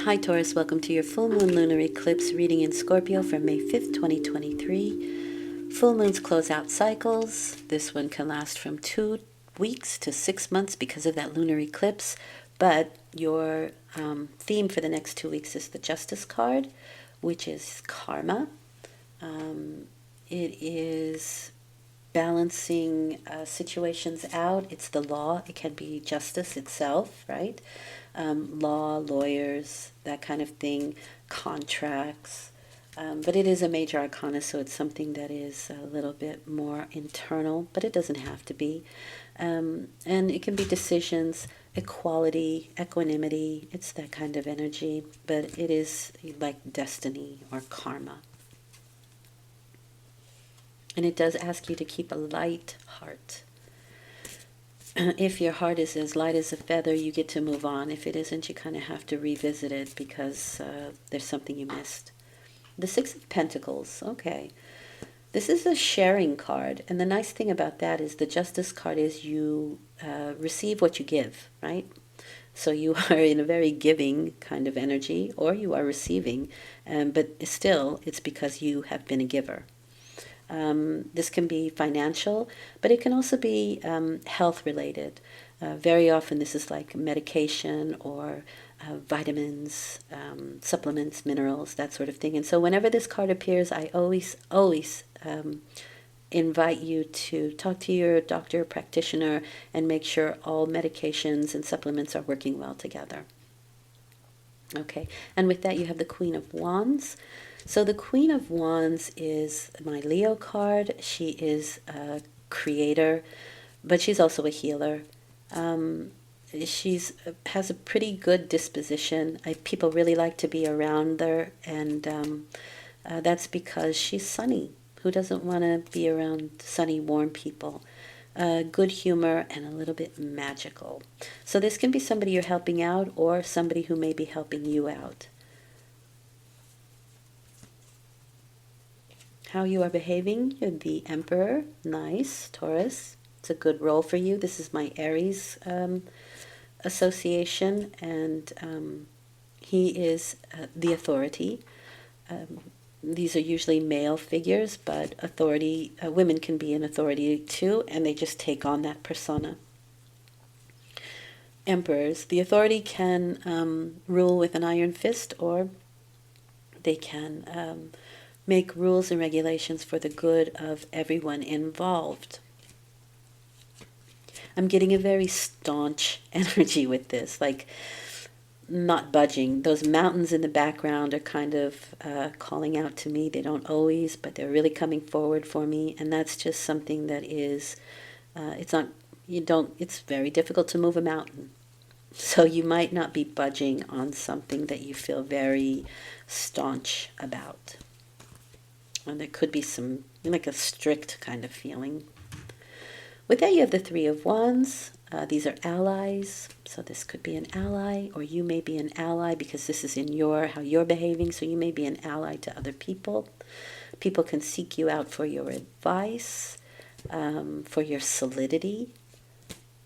Hi Taurus, welcome to your full moon lunar eclipse reading in Scorpio for May 5th, 2023. Full moons close out cycles. This one can last from 2 weeks to 6 months because of that lunar eclipse. But your theme for the next 2 weeks is the Justice card, which is karma. It is balancing situations out. It's the law. It can be justice itself, right? Law, lawyers, that kind of thing, contracts. But it is a major arcana, so it's something that is a little bit more internal, but it doesn't have to be. And it can be decisions, equality, equanimity. It's that kind of energy, but it is like destiny or karma. And it does ask you to keep a light heart. If your heart is as light as a feather, you get to move on. If it isn't, you kind of have to revisit it because there's something you missed. The Six of Pentacles, okay. This is a sharing card, and the nice thing about that is the Justice card is you receive what you give, right? So you are in a very giving kind of energy, or you are receiving, but still, it's because you have been a giver. This can be financial, but it can also be health related. Very often this is like medication or vitamins, supplements, minerals, that sort of thing. And so whenever this card appears, I always invite you to talk to your doctor or practitioner and make sure all medications and supplements are working well together. Okay, and with that you have the Queen of Wands. So the Queen of Wands is my Leo card. She is a creator, but she's also a healer. She's has a pretty good disposition. People really like to be around her, and that's because she's sunny. Who doesn't want to be around sunny, warm people? Good humor and a little bit magical. So this can be somebody you're helping out or somebody who may be helping you out. How you are behaving, you're the Emperor. Nice, Taurus. It's a good role for you. This is my Aries association, and he is the authority. These are usually male figures, but authority, women can be an authority too, and they just take on that persona. Emperors, the authority can rule with an iron fist, or they can make rules and regulations for the good of everyone involved. I'm getting a very staunch energy with this, like not budging. Those mountains in the background are kind of calling out to me. They don't always, but they're really coming forward for me, and that's just something that is, it's very difficult to move a mountain. So you might not be budging on something that you feel very staunch about. And there could be some, like a strict kind of feeling. With that, you have the Three of Wands. These are allies, so this could be an ally, or you may be an ally because this is in how you're behaving, so you may be an ally to other people. People can seek you out for your advice, for your solidity,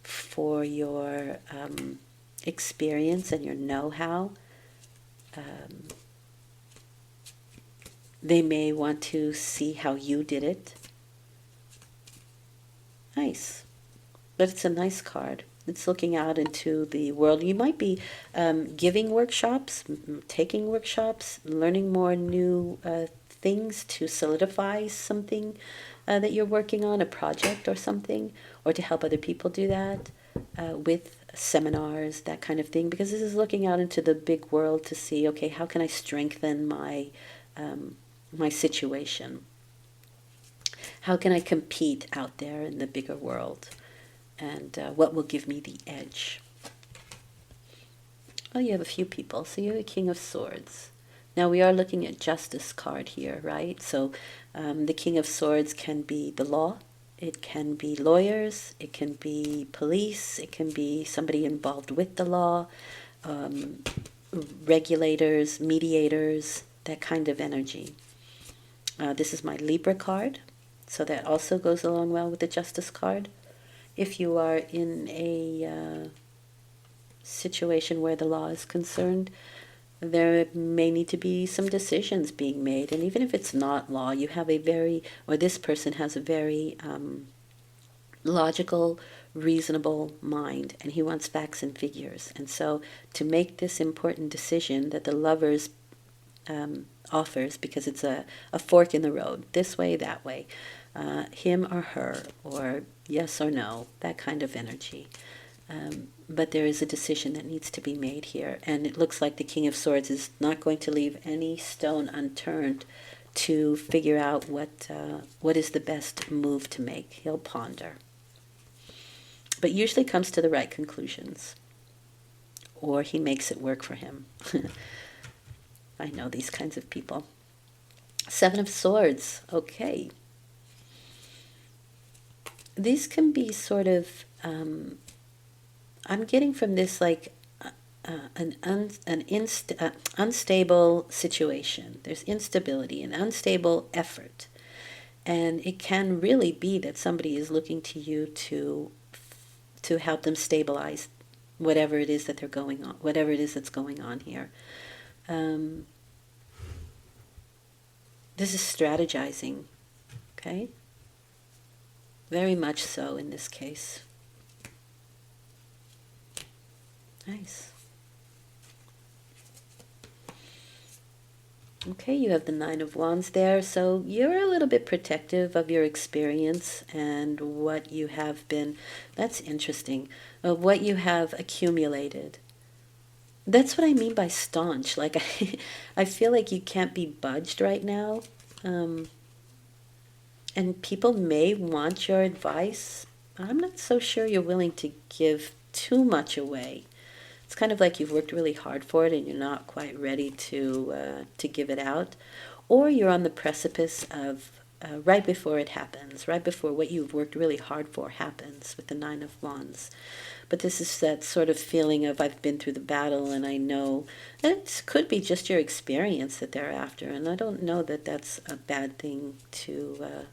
for your experience and your know-how. They may want to see how you did it. Nice. But it's a nice card. It's looking out into the world. You might be giving workshops, taking workshops, learning more new things to solidify something that you're working on, a project or something, or to help other people do that with seminars, that kind of thing. Because this is looking out into the big world to see, okay, how can I strengthen my my situation? How can I compete out there in the bigger world? And what will give me the edge? Oh, you have a few people. So you have a King of Swords. Now we are looking at Justice card here, right? So the King of Swords can be the law. It can be lawyers. It can be police. It can be somebody involved with the law, regulators, mediators, that kind of energy. This is my Libra card. So that also goes along well with the Justice card. If you are in a situation where the law is concerned, there may need to be some decisions being made. And even if it's not law, you have a very, or this person has a very logical, reasonable mind, and he wants facts and figures. And so to make this important decision that the lovers offers, because it's a fork in the road, this way, that way, him or her, or yes or no, that kind of energy. But there is a decision that needs to be made here. And it looks like the King of Swords is not going to leave any stone unturned to figure out what is the best move to make. He'll ponder. But usually comes to the right conclusions. Or he makes it work for him. I know these kinds of people. Seven of Swords. Okay. These can be sort of... I'm getting from this like an unstable situation. There's instability, an unstable effort. And it can really be that somebody is looking to you to help them stabilize whatever it is that they're going on, whatever it is that's going on here. This is strategizing, okay? Very much so in this case. Nice. Okay, you have the Nine of Wands there, so you're a little bit protective of your experience and what you have been, that's interesting, what you have accumulated. That's what I mean by staunch. Like, I feel like you can't be budged right now. And people may want your advice. I'm not so sure you're willing to give too much away. It's kind of like you've worked really hard for it and you're not quite ready to give it out. Or you're on the precipice of right before it happens, right before what you've worked really hard for happens with the Nine of Wands. But this is that sort of feeling of I've been through the battle and I know. And it could be just your experience that they're after. And I don't know that that's a bad thing to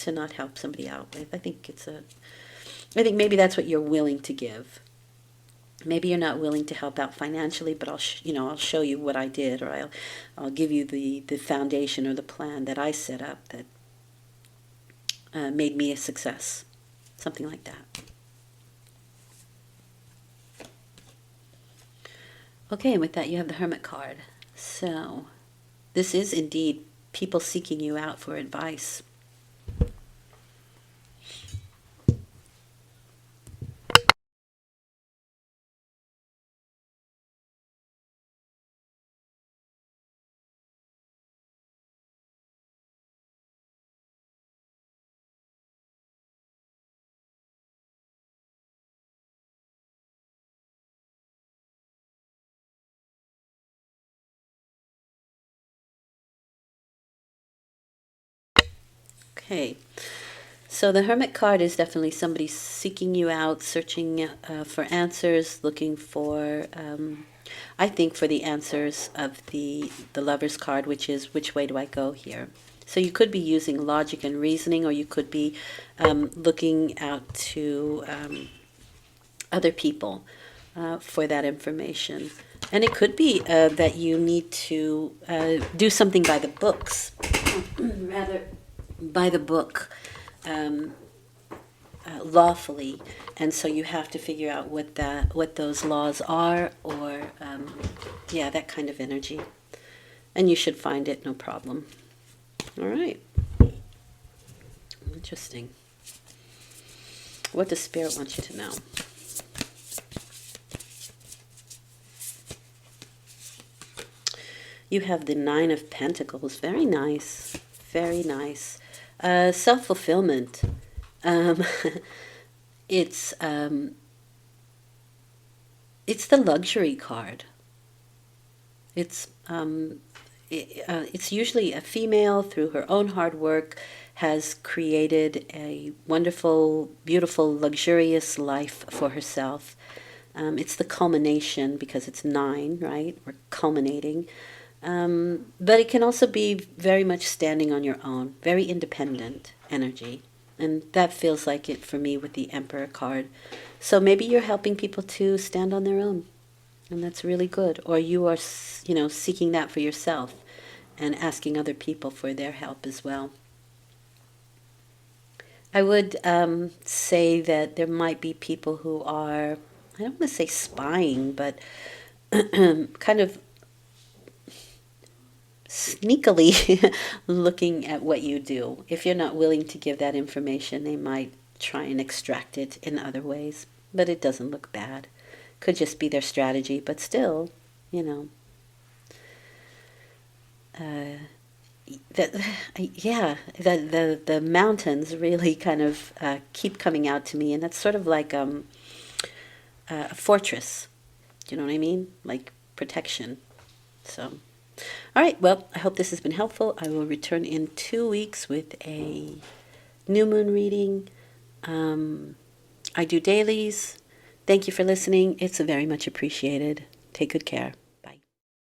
not help somebody out with. I think maybe that's what you're willing to give. Maybe you're not willing to help out financially, but I'll show you what I did, or I'll give you the foundation or the plan that I set up that made me a success, something like that. Okay, and with that you have the Hermit card. So this is indeed people seeking you out for advice. Okay, so the Hermit card is definitely somebody seeking you out, searching for answers, looking for, I think, for the answers of the Lover's card, which is which way do I go here? So you could be using logic and reasoning, or you could be looking out to other people for that information. And it could be that you need to do something by the books, rather by the book, lawfully, and so you have to figure out what those laws are, or that kind of energy, and you should find it, no problem. All right, interesting. What does Spirit want you to know? You have the Nine of Pentacles. Very nice. Very nice. Self-fulfillment. It's the luxury card. It's usually a female, through her own hard work, has created a wonderful, beautiful, luxurious life for herself. It's the culmination, because it's 9, right? We're culminating. But it can also be very much standing on your own, very independent energy. And that feels like it for me with the Emperor card. So maybe you're helping people to stand on their own And that's really good. Or you are, seeking that for yourself and asking other people for their help as well. I would say that there might be people who are, I don't want to say spying, but kind of sneakily looking at what you do. If you're not willing to give that information, they might try and extract it in other ways. But it doesn't look bad. Could just be their strategy, but still, you know. That yeah, the mountains really kind of keep coming out to me, and that's sort of like a fortress. Do you know what I mean? Like protection. So, all right. Well, I hope this has been helpful. I will return in 2 weeks with a new moon reading. I do dailies. Thank you for listening. It's very much appreciated. Take good care.